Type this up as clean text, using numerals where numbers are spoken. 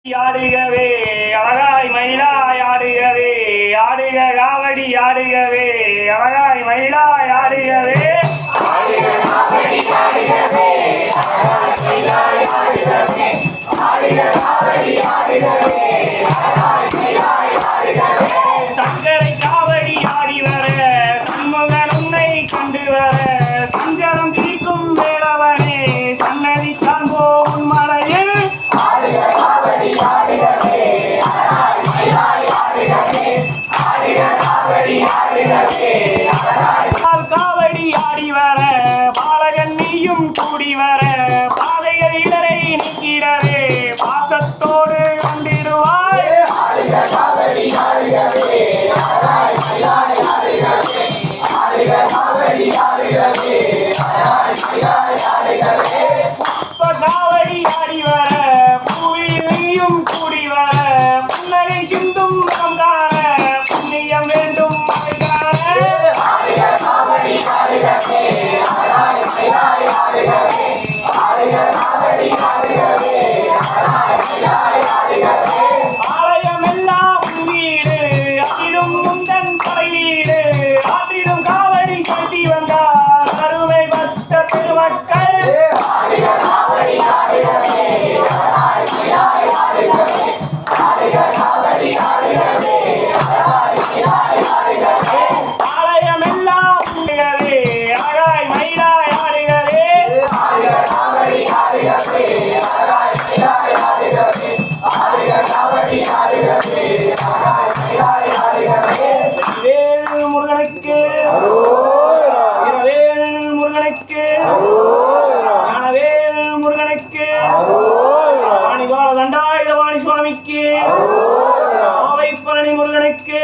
ஆடுகவே அழகாய் மயிலாய் ஆடுகவே ஆடுக காவடி ஆடுகவே அழகாய் மயிலாய் ஆடுகவே சங்கரை காவடி ஆடி வர சண்முகன் உன்னை கண்டு வர சஞ்சலம் தீர்க்கும் வேளவனே சன்னதி காண்போம் மலையில் காவடி ஆடி வர பாலகன் நீயும் கூடி வர பாதைகள் இடரை நிற்கிறவே பாசத்தோடு கொண்டிடுவாய் காவடி ஆடி வர பூவில் நீயும் கூடி வர புன்னகை சிந்தும் காண புண்ணியம் வேண்டும் ஆலயமெல்லாம் வீடு அதிலும் முந்தன் தலையீடு ஆற்றிலும் காவடி கட்டி வந்தார் அருமை பக்த பெருமக்கள் ஆலயமெல்லாம் அழகாய் மயிலாய் ஆடுகிறே வேல் முருகனுக்கு வேல் முருகனுக்கு வேல் முருகனுக்கு வாணிபால தண்டாயுதபாணி சுவாமிக்கு கோவை பழனி முருகனுக்கு